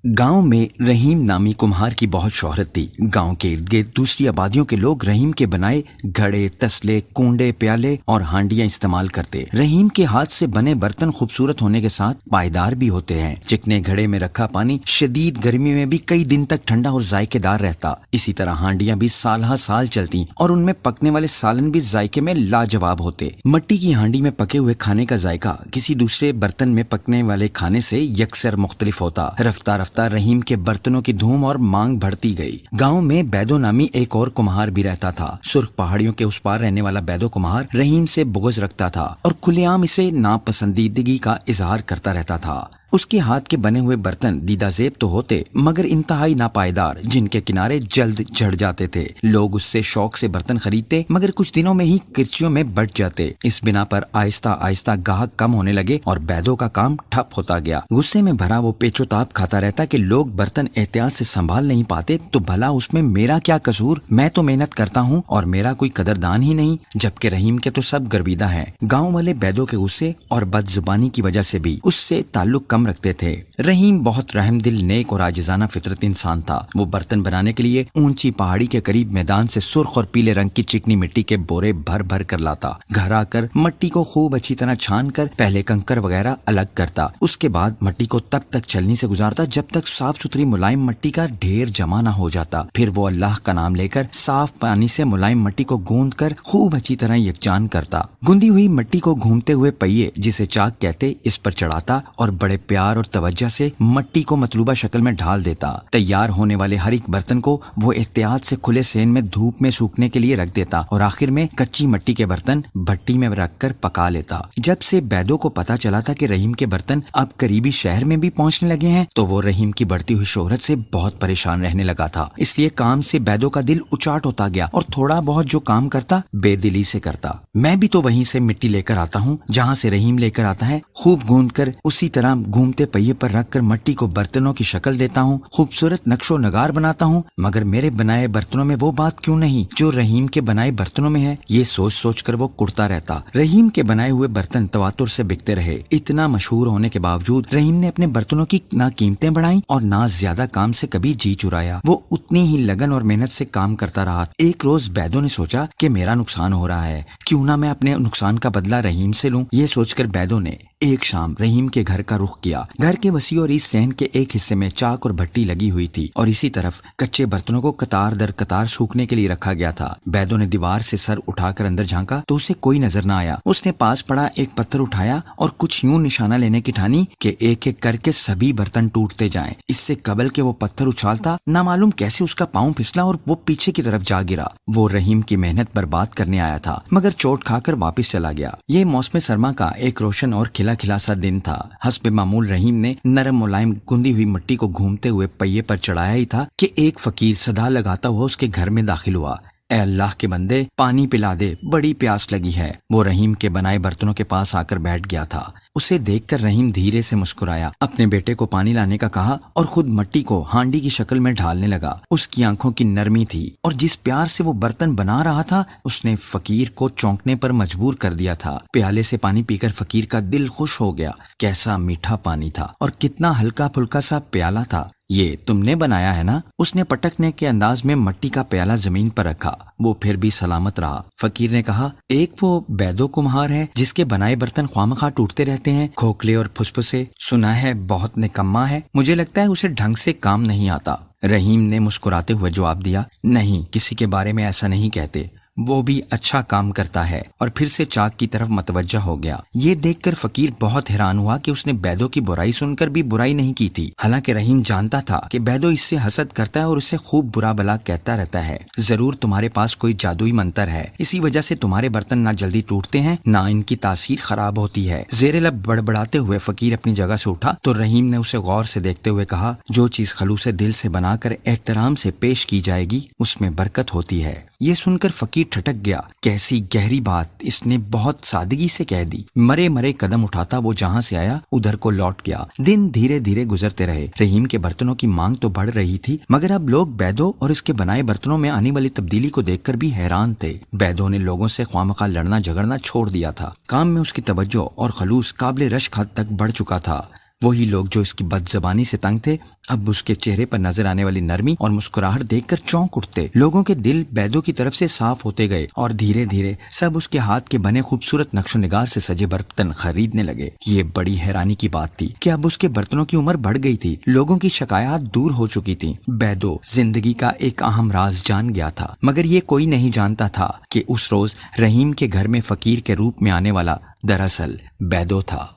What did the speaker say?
गांव में रहीम नामी कुम्हार की बहुत शोहरत थी। गांव के इर्द गिर्द दूसरी आबादियों के लोग रहीम के बनाए घड़े, तसले, कुंडे, प्याले और हांडियां इस्तेमाल करते। रहीम के हाथ से बने बर्तन खूबसूरत होने के साथ पायदार भी होते हैं। चिकने घड़े में रखा पानी शदीद गर्मी में भी कई दिन तक ठंडा और जायकेदार रहता। इसी तरह हांडियां भी साल साल चलती और उनमें पकने वाले सालन भी जायके में लाजवाब होते। मट्टी की हांडी में पके हुए खाने का जायका किसी दूसरे बर्तन में पकने वाले खाने से यकसर मुख्तलिफ होता। रफ्ता रफ्ता रहीम के बर्तनों की धूम और मांग बढ़ती गई। गांव में बैदो नामी एक और कुम्हार भी रहता था। सुर्ख पहाड़ियों के उस पार रहने वाला बैदो कुम्हार रहीम से बुग़्ज़ रखता था और खुलेआम इसे नापसंदीदगी का इजहार करता रहता था। उसके हाथ के बने हुए बर्तन दीदाजेब तो होते मगर इंतहाई नापायदार, जिनके किनारे जल्द झड़ जाते थे। लोग उससे शौक से बर्तन खरीदते मगर कुछ दिनों में ही किरचियों में बढ़ जाते। इस बिना पर आहिस्ता आहिस्ता गाहक कम होने लगे और बैदो का काम ठप होता गया। गुस्से में भरा वो पेचोताप खाता रहता कि लोग बर्तन एहतियात से संभाल नहीं पाते तो भला उसमें मेरा क्या कसूर। मैं तो मेहनत करता हूँ और मेरा कोई कदरदान ही नहीं, जबकि रहीम के तो सब गर्विदा है। गाँव वाले बैदो के गुस्से और बदजुबानी की वजह से भी उससे ताल्लुक रखते थे। रहीम बहुत रहमदिल, नेक और आजिजाना फितरत इंसान था। वो बर्तन बनाने के लिए ऊंची पहाड़ी के करीब मैदान से सुर्ख और पीले रंग की चिकनी मिट्टी के बोरे भर भर कर लाता। घर आकर मट्टी को खूब अच्छी तरह छान कर पहले कंकर वगैरह अलग करता। उसके बाद मट्टी को तब तक छलनी से गुजारता जब तक साफ सुथरी मुलायम मट्टी का ढेर जमा न हो जाता। फिर वो अल्लाह का नाम लेकर साफ पानी से मुलायम मट्टी को गूंद कर खूब अच्छी तरह यकजान करता। गुंदी हुई मट्टी को घूमते हुए पहिए, जिसे चाक कहते, इस पर चढ़ाता और बड़े प्यार और तवज्जो से मट्टी को मतलूबा शक्ल में ढाल देता। तैयार होने वाले हर एक बर्तन को वो एहतियात से खुले सेन में धूप में सूखने के लिए रख देता और आखिर में कच्ची मट्टी के बर्तन भट्टी में रखकर पका लेता। जब से बैदो को पता चला था कि रहीम के बर्तन अब करीबी शहर में भी पहुंचने लगे हैं तो वो रहीम की बढ़ती हुई शोहरत से बहुत परेशान रहने लगा था। इसलिए काम से बैदो का दिल उचाट होता गया और थोड़ा बहुत जो काम करता बेदिली से करता। मैं भी तो वहीं से मिट्टी लेकर आता हूँ जहाँ से रहीम लेकर आता है। खूब गूंद कर उसी तरह घूमते पहिए पर रखकर मट्टी को बर्तनों की शक्ल देता हूँ, खूबसूरत नक्शो नगार बनाता हूँ, मगर मेरे बनाए बर्तनों में वो बात क्यों नहीं जो रहीम के बनाए बर्तनों में है। ये सोच सोच कर वो कुड़ता रहता। रहीम के बनाए हुए बर्तन तवातुर से बिकते रहे। इतना मशहूर होने के बावजूद रहीम ने अपने बर्तनों की ना कीमतें बढ़ाई और ना ज्यादा काम से कभी जी चुराया। वो उतनी ही लगन और मेहनत से काम करता रहा। एक रोज बैदो ने सोचा कि मेरा नुकसान हो रहा है, क्यों ना मैं अपने नुकसान का बदला रहीम से लूं। ये सोचकर बैदो ने एक शाम रहीम के घर का रुख किया। घर के वसी और इस सहन के एक हिस्से में चाक और भट्टी लगी हुई थी और इसी तरफ कच्चे बर्तनों को कतार दर कतार सूखने के लिए रखा गया था। बैदो ने दीवार से सर उठाकर अंदर झांका तो उसे कोई नजर न आया। उसने पास पड़ा एक पत्थर उठाया और कुछ यूं निशाना लेने की ठानी कि एक एक करके सभी बर्तन टूटते जाएं। इससे कबल के वो पत्थर उछालता, ना मालूम कैसे उसका पांव फिसला और वो पीछे की तरफ जा गिरा। वो रहीम की मेहनत बर्बाद करने आया था मगर चोट खाकर वापिस चला गया। ये मौसम सरमा का एक रोशन और खिला खिला सा दिन था। हस्बे मामूल रहीम ने नरम मुलायम गुंदी हुई मिट्टी को घूमते हुए पहिए पर चढ़ाया ही था कि एक फकीर सदा लगाता हुआ उसके घर में दाखिल हुआ। ए अल्लाह के बंदे, पानी पिला दे, बड़ी प्यास लगी है। वो रहीम के बनाए बर्तनों के पास आकर बैठ गया था। उसे देखकर रहीम धीरे से मुस्कुराया, अपने बेटे को पानी लाने का कहा और खुद मट्टी को हांडी की शक्ल में ढालने लगा। उसकी आंखों की नरमी थी और जिस प्यार से वो बर्तन बना रहा था उसने फकीर को चौंकने पर मजबूर कर दिया था। प्याले से पानी पीकर फकीर का दिल खुश हो गया। कैसा मीठा पानी था और कितना हल्का फुल्का सा प्याला था। ये तुमने बनाया है ना? उसने पटकने के अंदाज में मट्टी का प्याला जमीन पर रखा। वो फिर भी सलामत रहा। फकीर ने कहा, एक वो बैदो कुम्हार है जिसके बनाए बर्तन ख्वामखा टूटते रहते हैं, खोखले और फुसफुसे। सुना है बहुत निकम्मा है, मुझे लगता है उसे ढंग से काम नहीं आता। रहीम ने मुस्कुराते हुए जवाब दिया, नहीं, किसी के बारे में ऐसा नहीं कहते, वो भी अच्छा काम करता है। और फिर से चाक की तरफ मतवज्जा हो गया। ये देखकर फकीर बहुत हैरान हुआ कि उसने बैदो की बुराई सुनकर भी बुराई नहीं की थी। हालांकि रहीम जानता था कि बैदो इससे हसद करता है और उसे खूब बुरा भला कहता रहता है। जरूर तुम्हारे पास कोई जादुई मंत्र है, इसी वजह से तुम्हारे बर्तन ना जल्दी टूटते हैं ना इनकी तासीर खराब होती है। जेरे लब बड़बड़ाते हुए फकीर अपनी जगह से उठा तो रहीम ने उसे गौर से देखते हुए कहा, जो चीज खलूस दिल से बनाकर एहतराम से पेश की जाएगी उसमें बरकत होती है। ये सुनकर फकीर ठटक गया। कैसी गहरी बात इसने बहुत सादगी से कह दी। मरे मरे कदम उठाता वो जहाँ से आया उधर को लौट गया। दिन धीरे धीरे गुजरते रहे। रहीम के बर्तनों की मांग तो बढ़ रही थी मगर अब लोग बैदो और इसके बनाए बर्तनों में आने वाली तब्दीली को देखकर भी हैरान थे। बैदो ने लोगों से ख्वामखा लड़ना झगड़ना छोड़ दिया था। काम में उसकी तवज्जो और खलूस काबिल रश्क हद तक बढ़ चुका था। وہی لوگ جو اس کی بد زبانی سے تنگ تھے اب اس کے چہرے پر نظر آنے والی نرمی اور مسکراہٹ دیکھ کر چونک اٹھتے۔ لوگوں کے دل بیدوں کی طرف سے صاف ہوتے گئے اور دھیرے دھیرے سب اس کے ہاتھ کے بنے خوبصورت نقش و نگار سے سجے برتن خریدنے لگے۔ یہ بڑی حیرانی کی بات تھی کہ اب اس کے برتنوں کی عمر بڑھ گئی تھی، لوگوں کی شکایات دور ہو چکی تھی۔ بیدو زندگی کا ایک اہم راز جان گیا تھا، مگر یہ کوئی نہیں جانتا تھا کہ اس روز رحیم کے گھر میں فقیر کے روپ میں آنے والا دراصل بیدو تھا۔